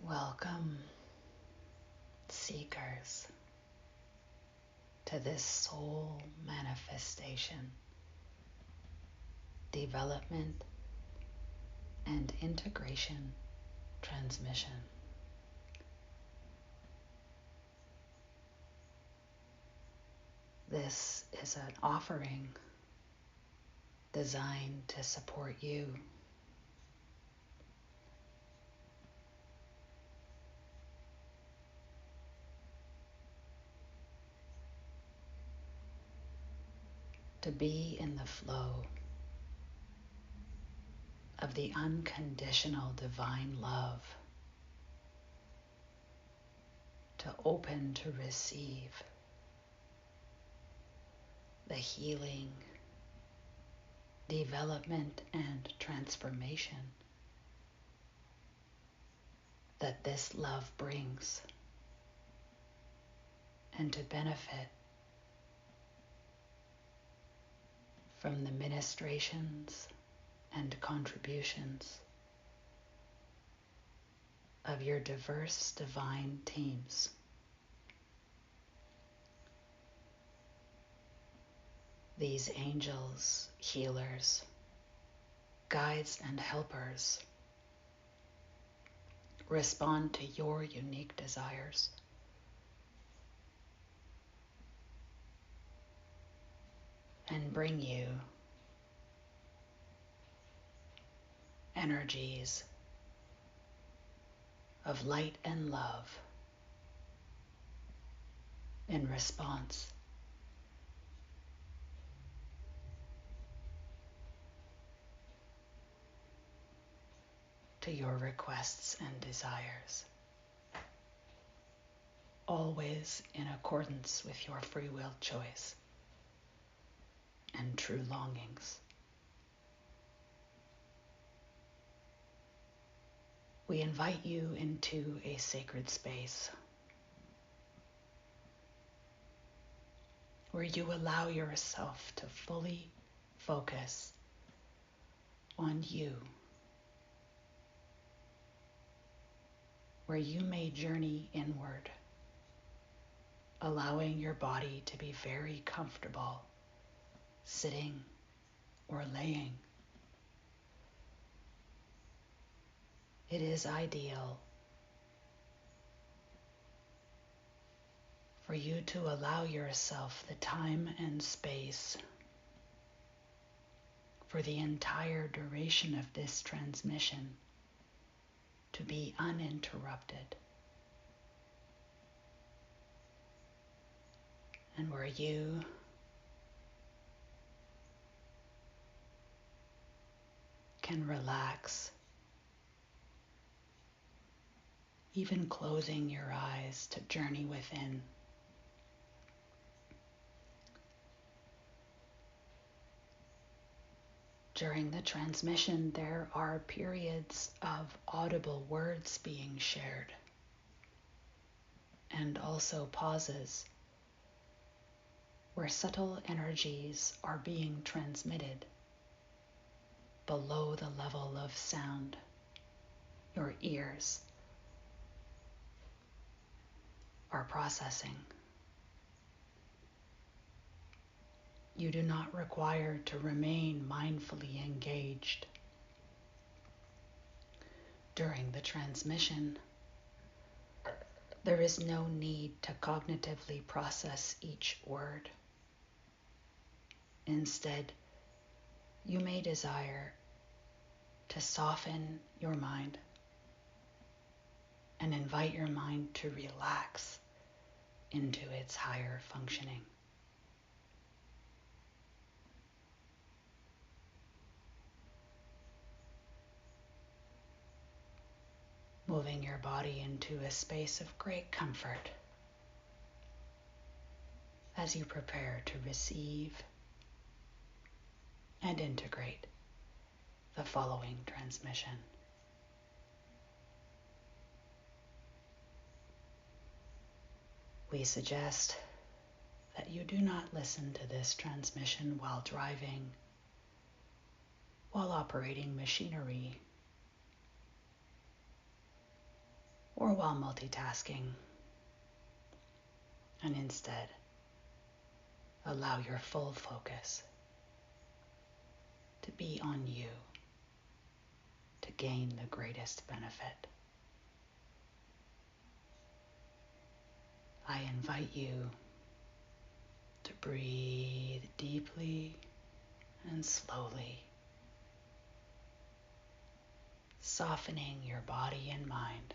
Welcome, seekers, to this soul manifestation, development, and integration transmission. This is an offering designed to support you to be in the flow of the unconditional divine love, to open to receive the healing, development, and transformation that this love brings, and to benefit from the ministrations and contributions of your diverse divine teams. These angels, healers, guides, and helpers respond to your unique desires and bring you energies of light and love in response to your requests and desires, always in accordance with your free will choice and true longings. We invite you into a sacred space where you allow yourself to fully focus on you, where you may journey inward, allowing your body to be very comfortable sitting or laying. It is ideal for you to allow yourself the time and space for the entire duration of this transmission to be uninterrupted, and where you can relax, even closing your eyes to journey within. During the transmission, there are periods of audible words being shared, and also pauses where subtle energies are being transmitted below the level of sound your ears are processing. You do not require to remain mindfully engaged during the transmission. There is no need to cognitively process each word. Instead, you may desire to soften your mind and invite your mind to relax into its higher functioning. Moving your body into a space of great comfort as you prepare to receive and integrate the following transmission. We suggest that you do not listen to this transmission while driving, while operating machinery, or while multitasking, and instead allow your full focus to be on you to gain the greatest benefit. I invite you to breathe deeply and slowly, softening your body and mind.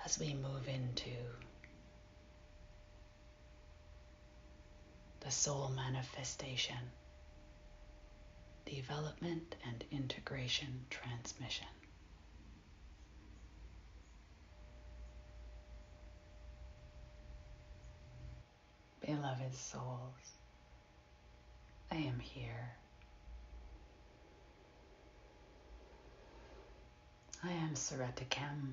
As we move into the soul manifestation, development and integration transmission. Beloved souls, I am here. I am Saratakam.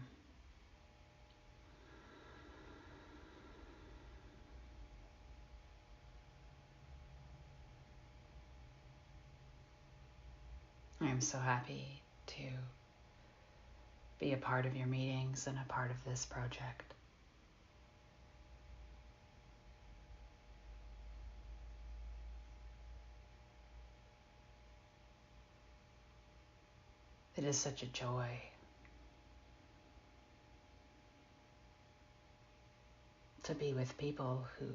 I am so happy to be a part of your meetings and a part of this project. It is such a joy to be with people who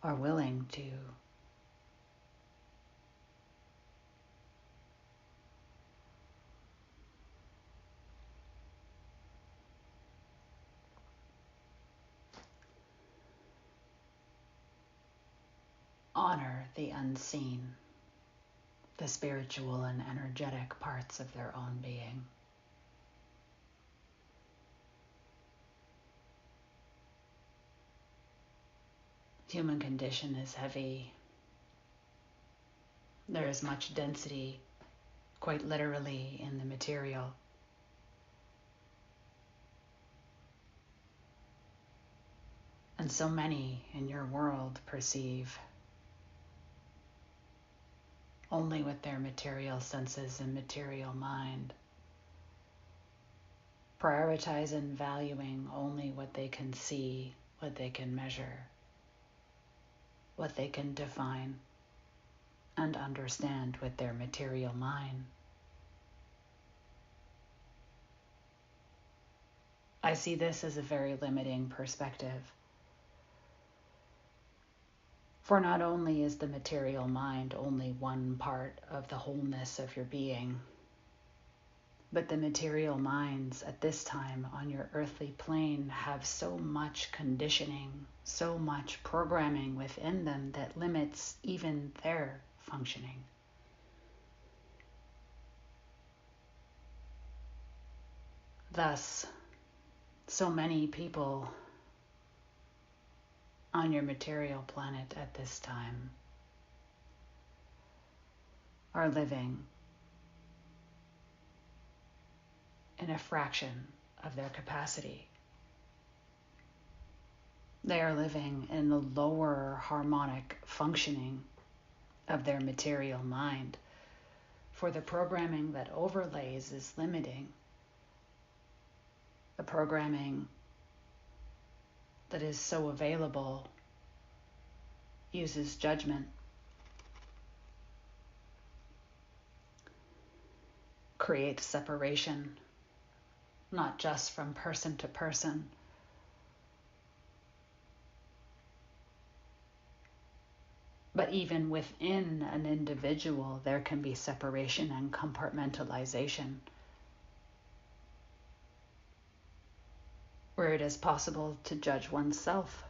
are willing to honor the unseen, the spiritual and energetic parts of their own being. Human condition is heavy. There is much density, quite literally, in the material. And so many in your world perceive only with their material senses and material mind, prioritize and valuing only what they can see, what they can measure, what they can define and understand with their material mind. I see this as a very limiting perspective. For not only is the material mind only one part of the wholeness of your being, but the material minds at this time on your earthly plane have so much conditioning, so much programming within them that limits even their functioning. Thus, so many people on your material planet at this time are living in a fraction of their capacity. They are living in the lower harmonic functioning of their material mind, for the programming that overlays is limiting. The programming that is so available uses judgment, creates separation, not just from person to person, but even within an individual, there can be separation and compartmentalization, where it is possible to judge oneself,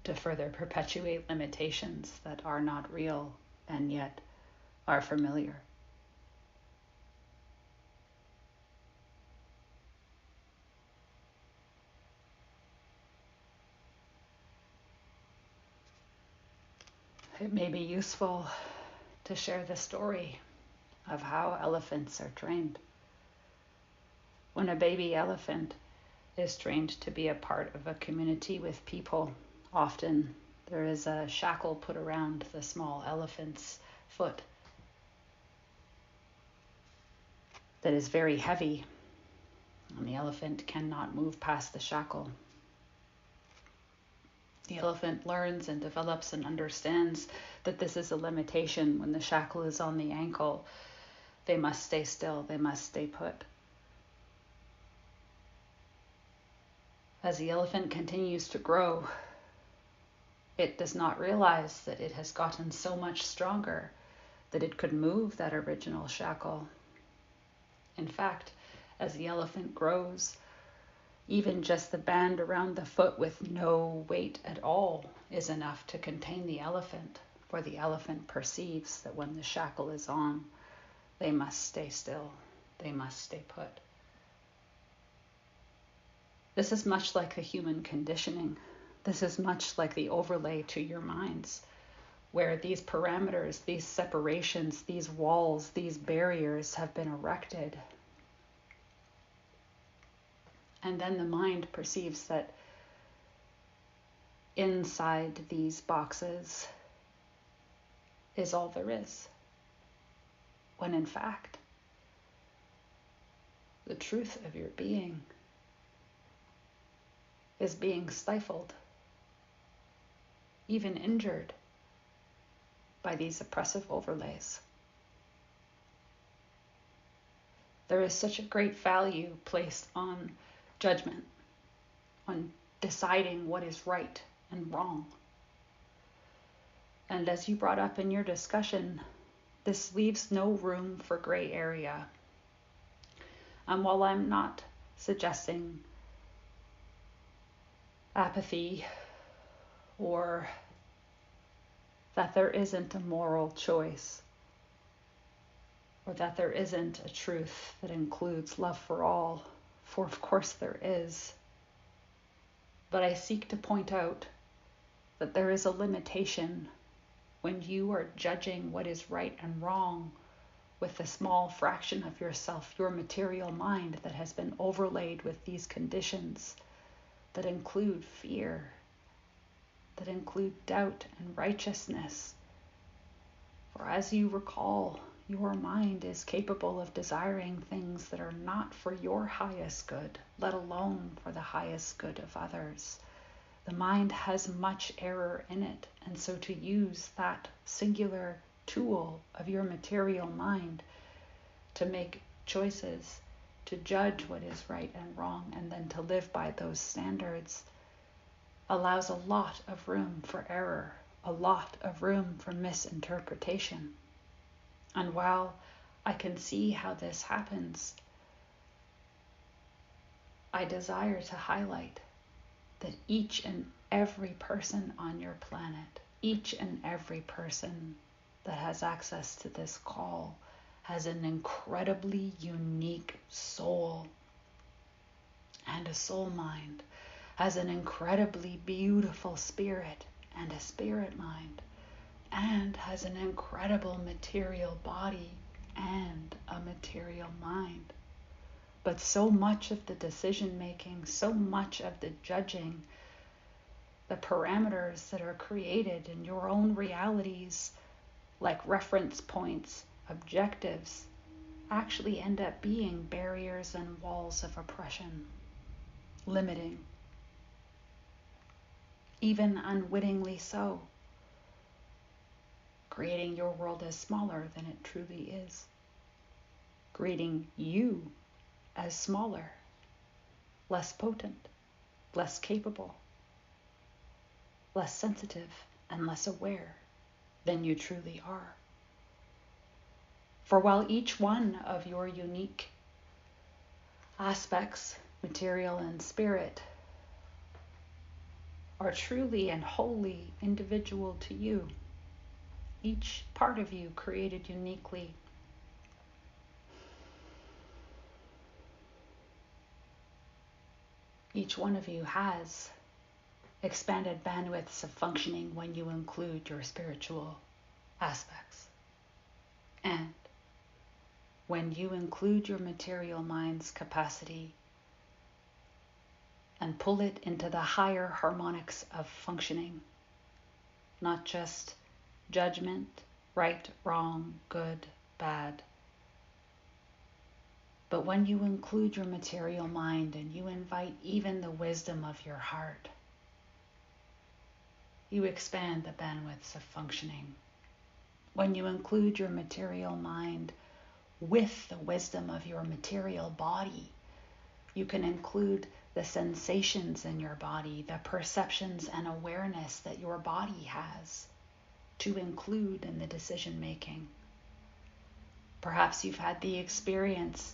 to further perpetuate limitations that are not real and yet are familiar. It may be useful to share the story of how elephants are trained. When a baby elephant is trained to be a part of a community with people, often there is a shackle put around the small elephant's foot that is very heavy, and the elephant cannot move past the shackle. The elephant learns and develops and understands that this is a limitation. When the shackle is on the ankle, they must stay still, they must stay put. As the elephant continues to grow, it does not realize that it has gotten so much stronger that it could move that original shackle. In fact, as the elephant grows, even just the band around the foot with no weight at all is enough to contain the elephant, for the elephant perceives that when the shackle is on, they must stay still, they must stay put. This is much like the human conditioning. This is much like the overlay to your minds, where these parameters, these separations, these walls, these barriers have been erected. And then the mind perceives that inside these boxes is all there is, when in fact, the truth of your being is being stifled, even injured by these oppressive overlays. There is such a great value placed on judgment, on deciding what is right and wrong. And as you brought up in your discussion, this leaves no room for gray area. And while I'm not suggesting apathy or that there isn't a moral choice, or that there isn't a truth that includes love for all, for of course there is. But I seek to point out that there is a limitation when you are judging what is right and wrong with a small fraction of yourself, your material mind that has been overlaid with these conditions that include fear, that include doubt and righteousness. For as you recall, your mind is capable of desiring things that are not for your highest good, let alone for the highest good of others. The mind has much error in it, and so to use that singular tool of your material mind to make choices, to judge what is right and wrong, and then to live by those standards, allows a lot of room for error, a lot of room for misinterpretation. And while I can see how this happens, I desire to highlight that each and every person on your planet, each and every person that has access to this call, has an incredibly unique soul and a soul mind, has an incredibly beautiful spirit and a spirit mind, and has an incredible material body and a material mind. But so much of the decision making, so much of the judging, the parameters that are created in your own realities, like reference points, objectives, actually end up being barriers and walls of oppression, limiting, even unwittingly so, creating your world as smaller than it truly is, creating you as smaller, less potent, less capable, less sensitive, and less aware than you truly are. For while each one of your unique aspects, material and spirit, are truly and wholly individual to you, each part of you created uniquely, each one of you has expanded bandwidths of functioning when you include your spiritual aspects. And when you include your material mind's capacity and pull it into the higher harmonics of functioning, not just judgment, right, wrong, good, bad, but when you include your material mind and you invite even the wisdom of your heart, you expand the bandwidths of functioning. When you include your material mind with the wisdom of your material body, you can include the sensations in your body, the perceptions and awareness that your body has to include in the decision making. Perhaps you've had the experience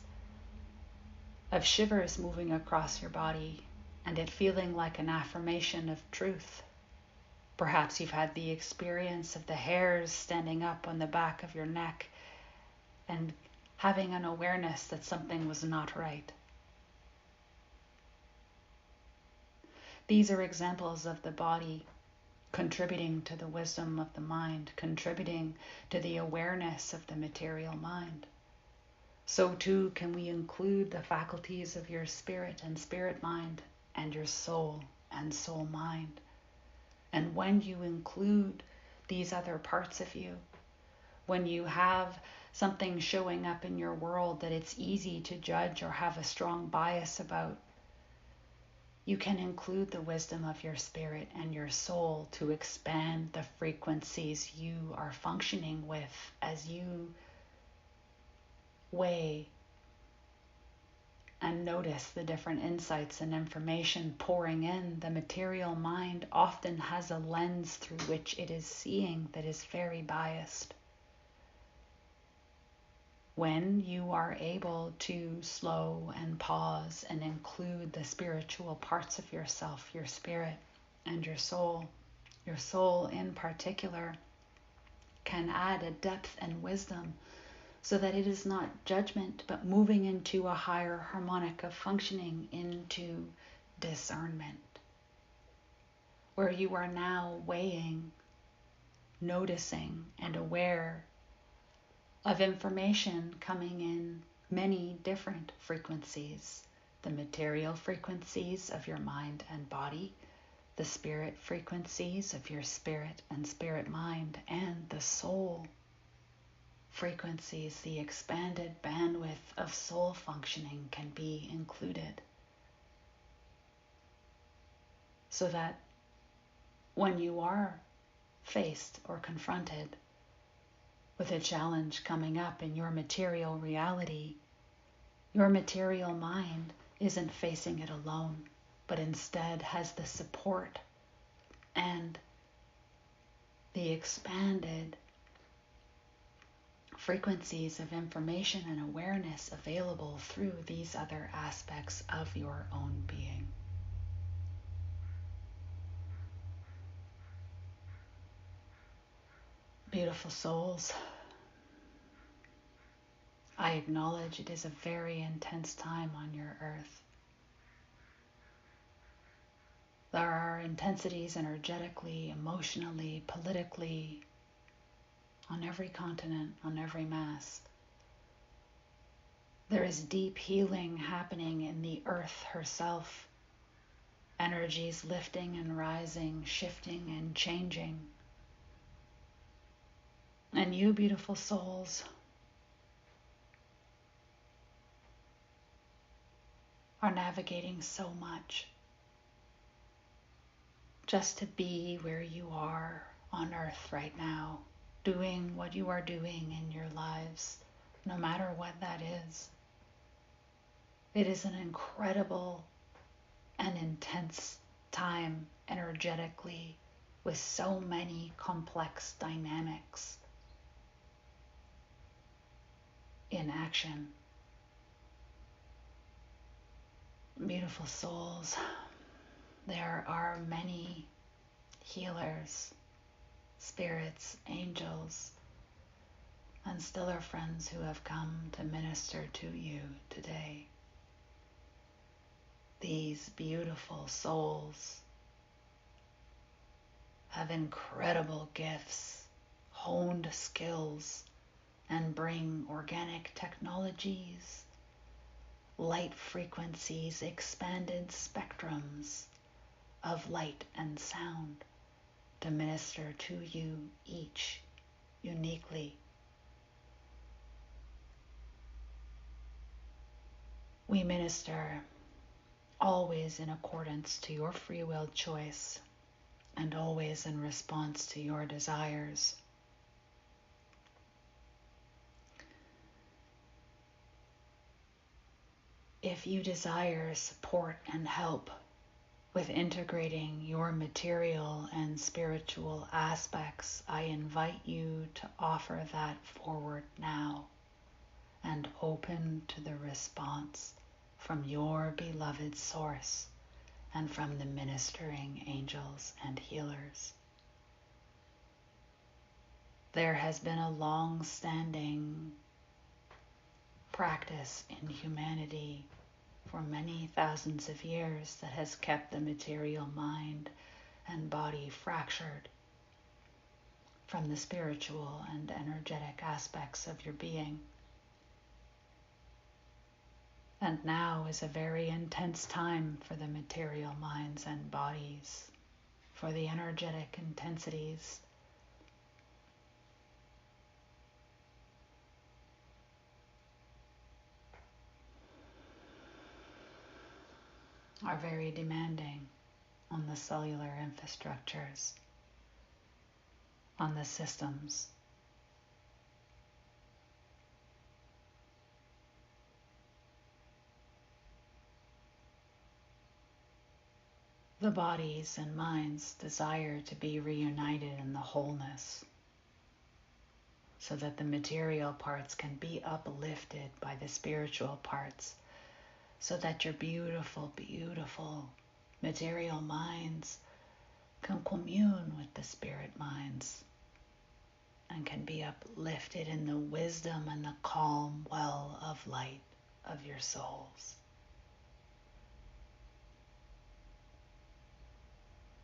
of shivers moving across your body and it feeling like an affirmation of truth. Perhaps you've had the experience of the hairs standing up on the back of your neck and having an awareness that something was not right. These are examples of the body contributing to the wisdom of the mind, contributing to the awareness of the material mind. So too can we include the faculties of your spirit and spirit mind and your soul and soul mind. And when you include these other parts of you, when you have something showing up in your world that it's easy to judge or have a strong bias about, you can include the wisdom of your spirit and your soul to expand the frequencies you are functioning with as you weigh and notice the different insights and information pouring in. The material mind often has a lens through which it is seeing that is very biased. When you are able to slow and pause and include the spiritual parts of yourself, your spirit and your soul in particular can add a depth and wisdom so that it is not judgment, but moving into a higher harmonic of functioning into discernment, where you are now weighing, noticing, and aware of information coming in many different frequencies: the material frequencies of your mind and body, the spirit frequencies of your spirit and spirit mind, and the soul frequencies. The expanded bandwidth of soul functioning can be included, so that when you are faced or confronted with a challenge coming up in your material reality, your material mind isn't facing it alone, but instead has the support and the expanded frequencies of information and awareness available through these other aspects of your own being. Beautiful souls, I acknowledge it is a very intense time on your earth. There are intensities energetically, emotionally, politically, on every continent, on every mass. There is deep healing happening in the earth herself. Energies lifting and rising, shifting and changing. And you, beautiful souls, are navigating so much just to be where you are on earth right now, doing what you are doing in your lives, no matter what that is. It is an incredible and intense time energetically, with so many complex dynamics in action. Beautiful souls, there are many healers, spirits, angels, and stellar friends who have come to minister to you today. These beautiful souls have incredible gifts, honed skills, and bring organic technologies, light frequencies, expanded spectrums of light and sound to minister to you each uniquely. We minister always in accordance to your free will choice and always in response to your desires. If you desire support and help with integrating your material and spiritual aspects, I invite you to offer that forward now and open to the response from your beloved source and from the ministering angels and healers. There has been a long-standing practice in humanity for many thousands of years that has kept the material mind and body fractured from the spiritual and energetic aspects of your being. And now is a very intense time for the material minds and bodies, for the energetic intensities are very demanding on the cellular infrastructures, on the systems. The bodies and minds desire to be reunited in the wholeness so that the material parts can be uplifted by the spiritual parts, so that your beautiful, beautiful material minds can commune with the spirit minds and can be uplifted in the wisdom and the calm well of light of your souls.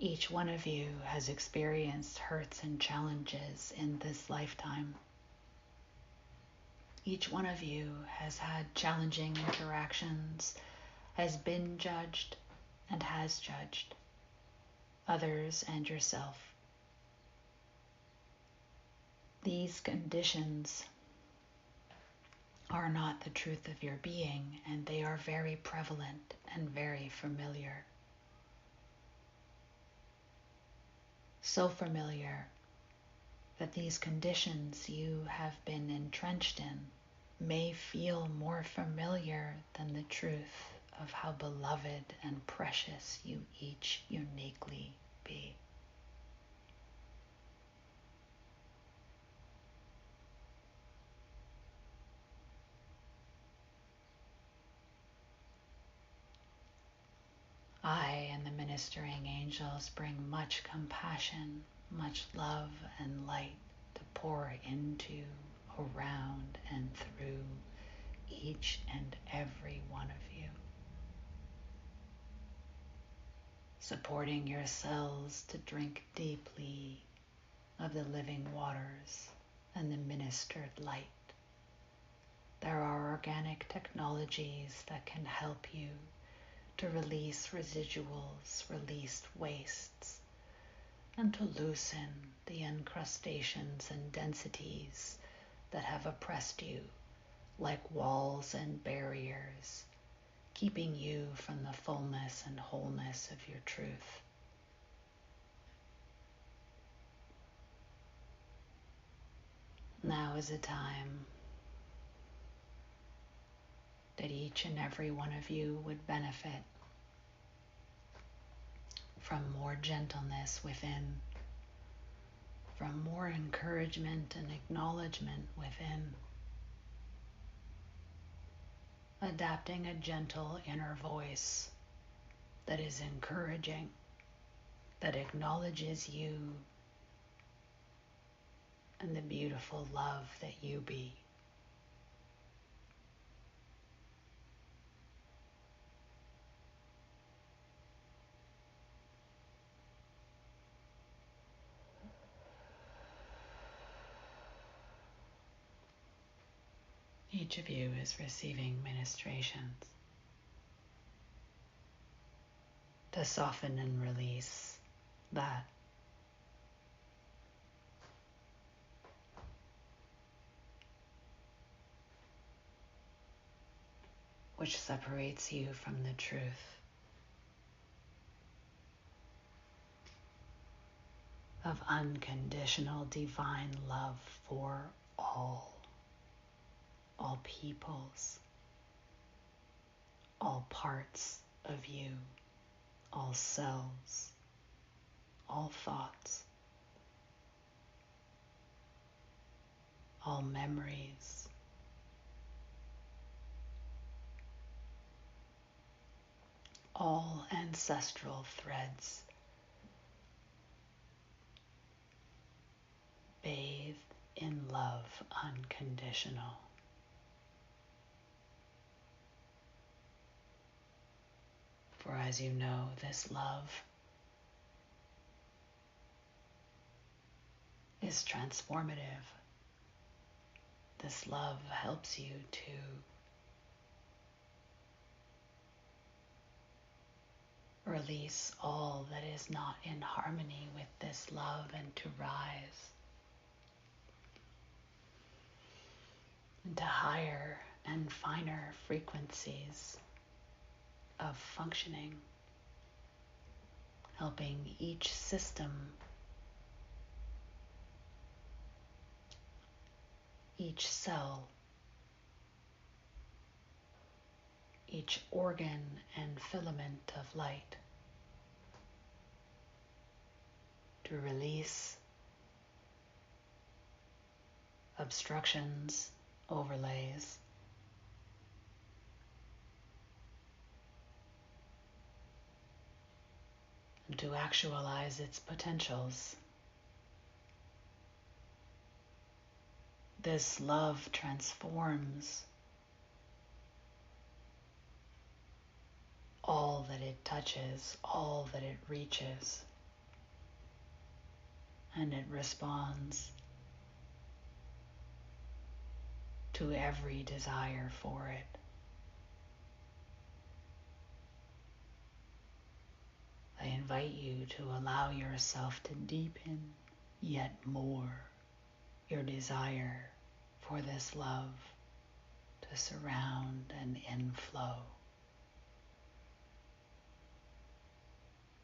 Each one of you has experienced hurts and challenges in this lifetime. Each one of you has had challenging interactions, has been judged and has judged others and yourself. These conditions are not the truth of your being, and they are very prevalent and very familiar. So familiar that these conditions you have been entrenched in may feel more familiar than the truth of how beloved and precious you each uniquely be. I and the ministering angels bring much compassion, much love and light to pour into, around, and through each and every one of you. Supporting your cells to drink deeply of the living waters and the ministered light. There are organic technologies that can help you to release residuals, release wastes, and to loosen the incrustations and densities that have oppressed you like walls and barriers, keeping you from the fullness and wholeness of your truth. Now is a time that each and every one of you would benefit from more gentleness within, from more encouragement and acknowledgement within, adapting a gentle inner voice that is encouraging, that acknowledges you and the beautiful love that you be. each of you is receiving ministrations to soften and release that which separates you from the truth of unconditional divine love for all peoples, all parts of you, all selves, all thoughts, all memories, all ancestral threads, bathed in love unconditional. For as you know, this love is transformative. This love helps you to release all that is not in harmony with this love and to rise into higher and finer frequencies of functioning, helping each system, each cell, each organ and filament of light to release obstructions, overlays, and to actualize its potentials. This love transforms all that it touches, all that it reaches, and it responds to every desire for it. I invite you to allow yourself to deepen yet more your desire for this love to surround and inflow,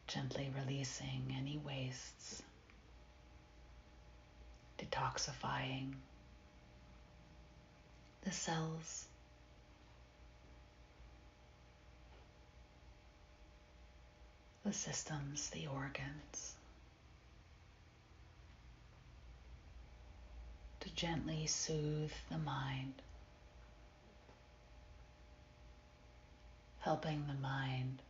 gently releasing any wastes, detoxifying the cells, the systems, the organs, to gently soothe the mind, helping the mind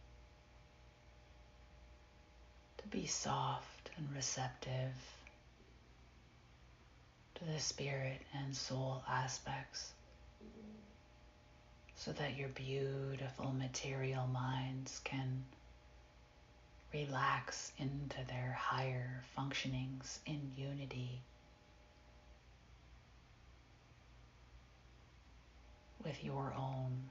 to be soft and receptive to the spirit and soul aspects, so that your beautiful material minds can relax into their higher functionings in unity with your own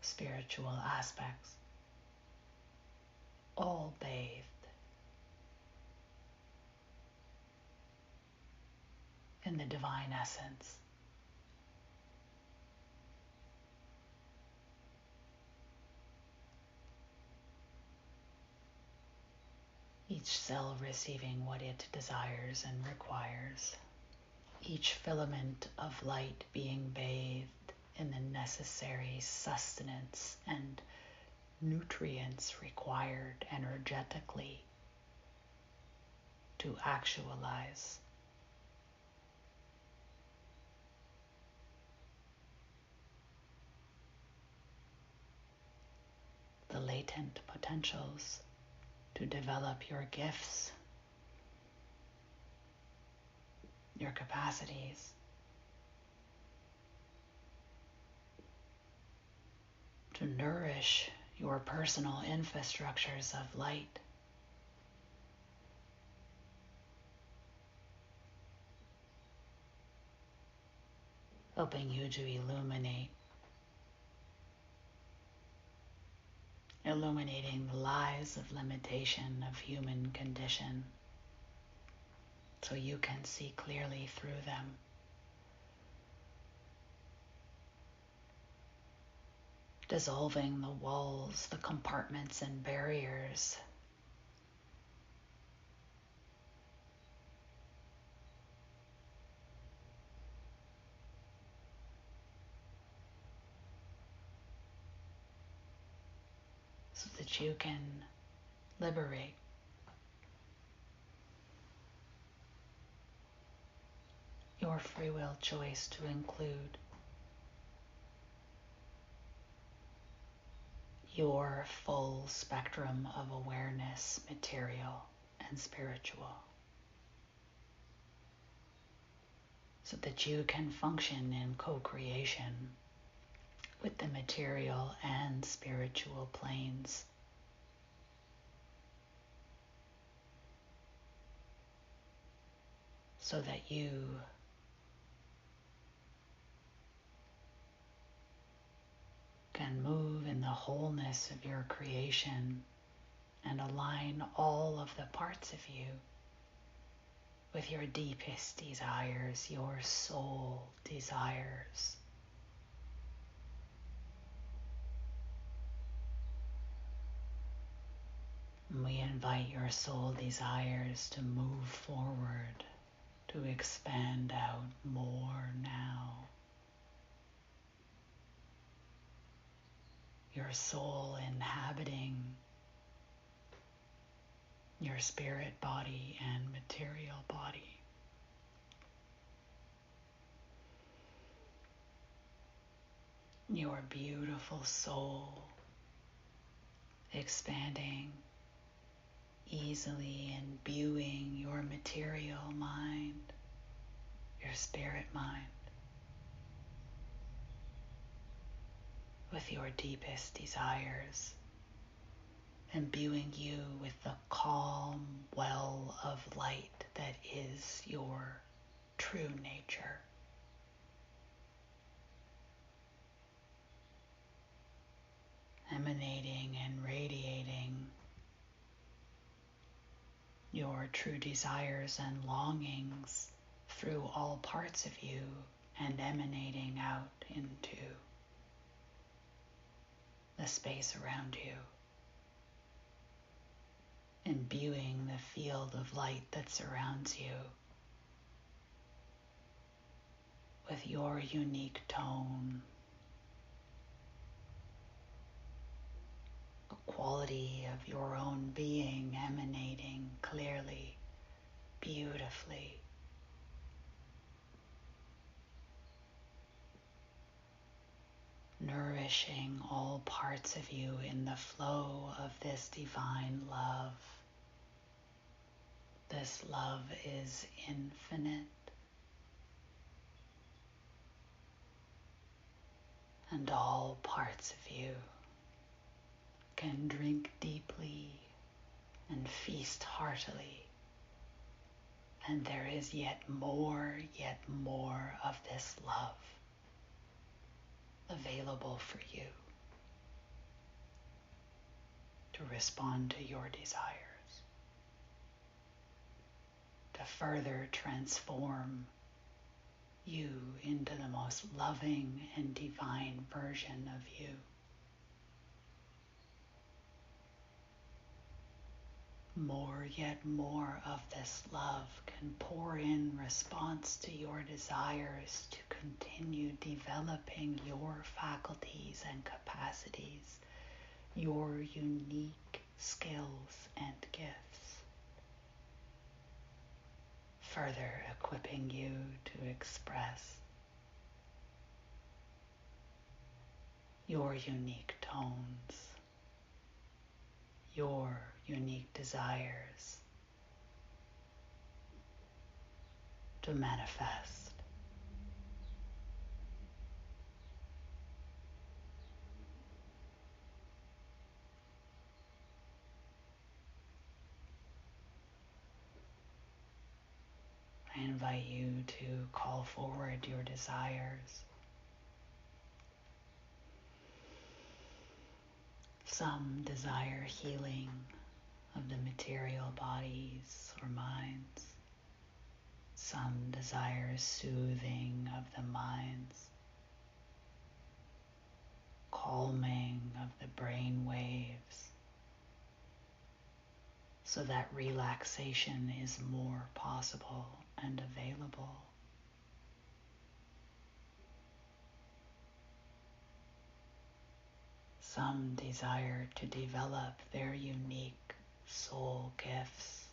spiritual aspects, all bathed in the divine essence. Each cell receiving what it desires and requires. Each filament of light being bathed in the necessary sustenance and nutrients required energetically to actualize the latent potentials to develop your gifts, your capacities, to nourish your personal infrastructures of light, helping you to illuminating the lies of limitation of human condition so you can see clearly through them. Dissolving the walls, the compartments and barriers so that you can liberate your free will choice to include your full spectrum of awareness, material and spiritual, so that you can function in co-creation with the material and spiritual planes. So that you can move in the wholeness of your creation and align all of the parts of you with your deepest desires, your soul desires. And we invite your soul desires to move forward, to expand out more now. Your soul inhabiting your spirit body and material body. Your beautiful soul expanding, easily imbuing your material mind, your spirit mind, with your deepest desires, imbuing you with the calm well of light that is your true nature. Emanating and radiating your true desires and longings through all parts of you and emanating out into the space around you, imbuing the field of light that surrounds you with your unique tone, a quality of your own being emanating clearly, beautifully, nourishing all parts of you in the flow of this divine love. This love is infinite, and all parts of you can drink deeply and feast heartily. And there is yet more of this love available for you to respond to your desires, to further transform you into the most loving and divine version of you. Yet more of this love can pour in response to your desires to continue developing your faculties and capacities, your unique skills and gifts, further equipping you to express your unique tones, your unique desires to manifest. I invite you to call forward your desires. Some desire healing of the material bodies or minds. Some desire soothing of the minds, calming of the brain waves, so that relaxation is more possible and available. Some desire to develop their unique soul gifts.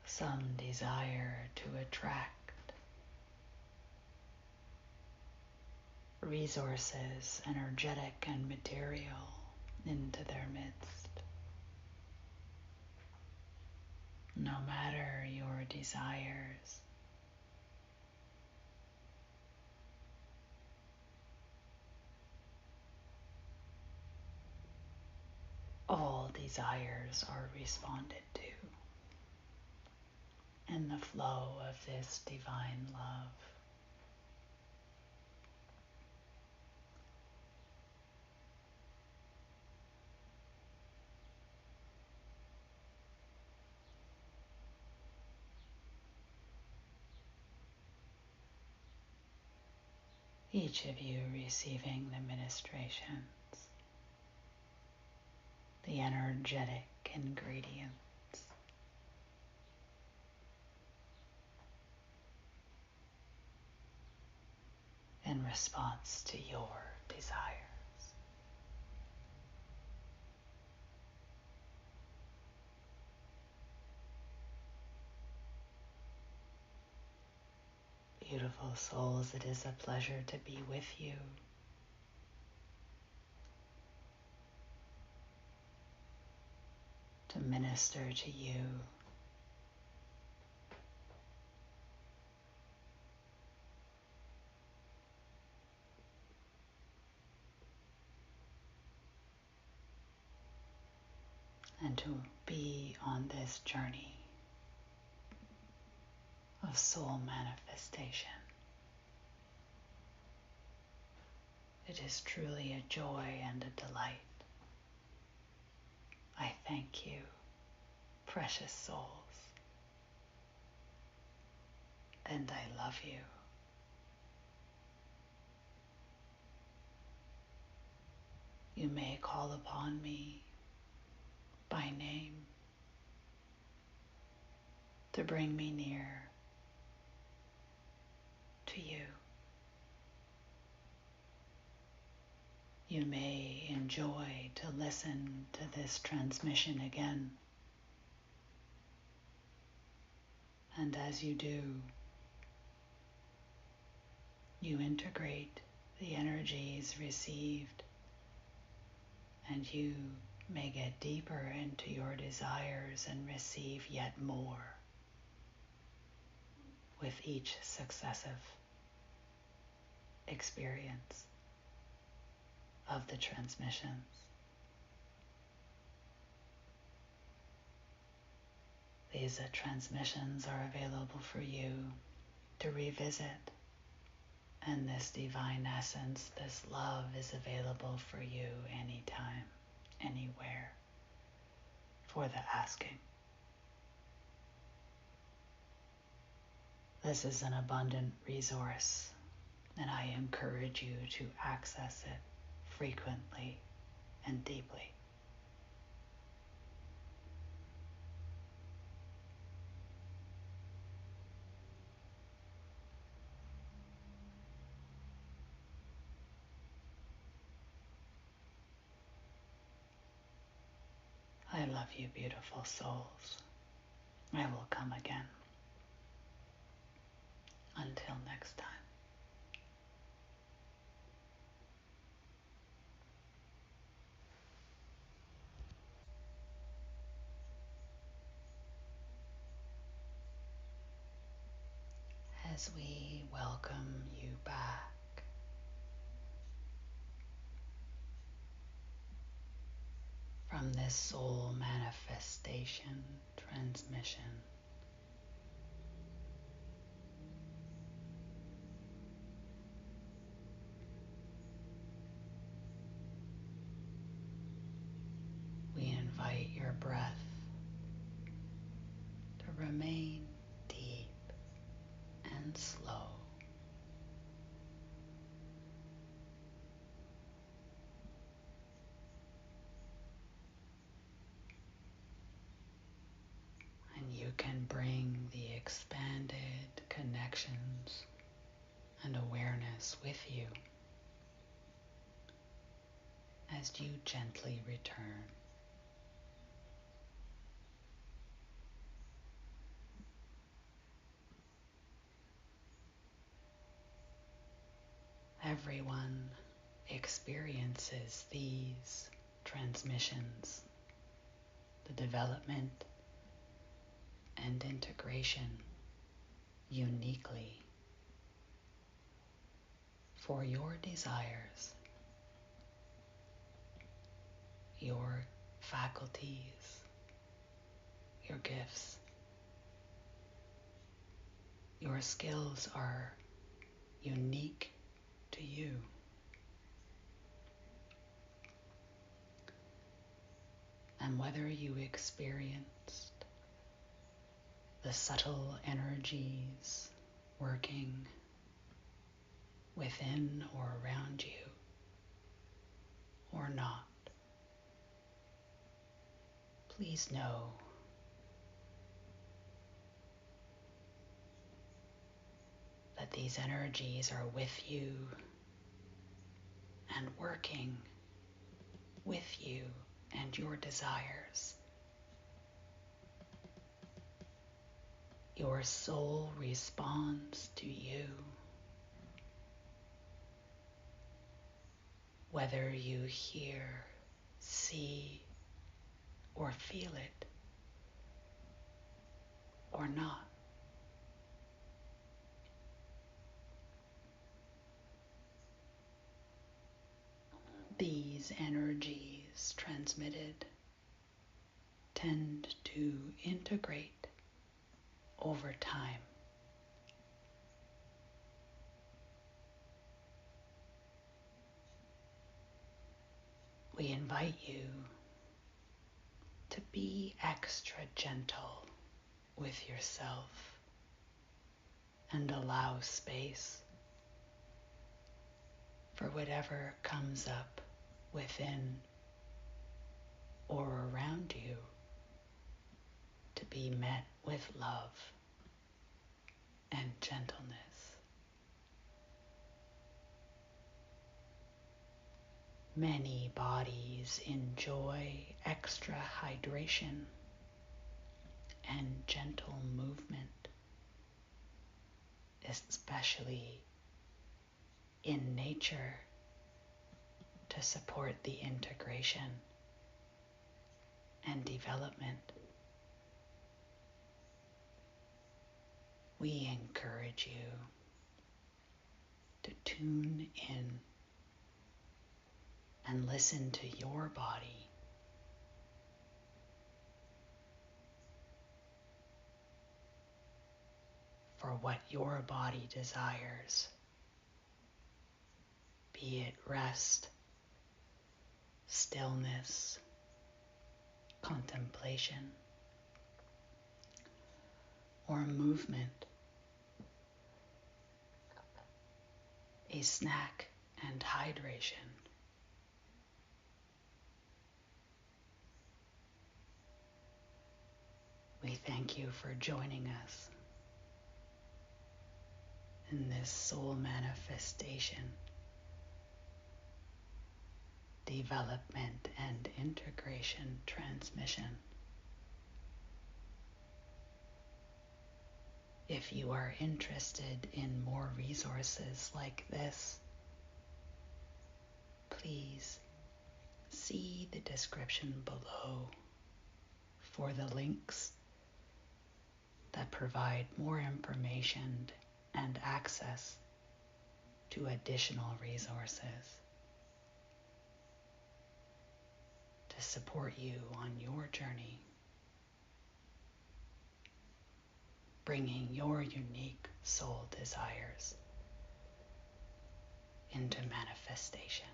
Some desire to attract resources, energetic and material, into their midst. No matter your desires, all desires are responded to in the flow of this divine love. Each of you receiving the ministrations, the energetic ingredients in response to your desires. Beautiful souls, it is a pleasure to be with you. To minister to you. And to be on this journey of soul manifestation. It is truly a joy and a delight. I thank you, precious souls, and I love you. You may call upon me by name to bring me near to you. You may enjoy to listen to this transmission again. And as you do, you integrate the energies received, and you may get deeper into your desires and receive yet more with each successive experience of the transmissions. These transmissions are available for you to revisit, and this divine essence, this love is available for you anytime, anywhere, for the asking. This is an abundant resource, and I encourage you to access it frequently and deeply. I love you, beautiful souls. I will come again. Until next time. As we welcome you back, from this soul manifestation transmission. We invite your breath to remain deep and slow. And you can bring the expanded connections and awareness with you as you gently return. Everyone experiences these transmissions, the development and integration uniquely for your desires, your faculties, your gifts. Your skills are unique to you. And whether you experienced the subtle energies working within or around you or not, please know that these energies are with you and working with you and your desires. Your soul responds to you, whether you hear, see, or feel it or not. These energies transmitted tend to integrate over time. We invite you to be extra gentle with yourself and allow space for whatever comes up within or around you to be met with love and gentleness. Many bodies enjoy extra hydration and gentle movement, especially in nature, to support the integration and development. We encourage you to tune in and listen to your body. For what your body desires, be it rest, stillness, contemplation, or movement, a snack and hydration. We thank you for joining us in this soul manifestation, development and integration transmission. If you are interested in more resources like this, please see the description below for the links that provide more information and access to additional resources. To to support you on your journey, bringing your unique soul desires into manifestation.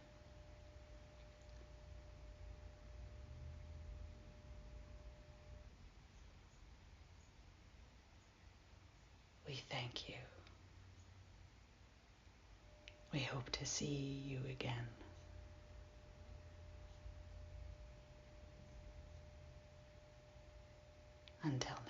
We thank you. We hope to see you again. Until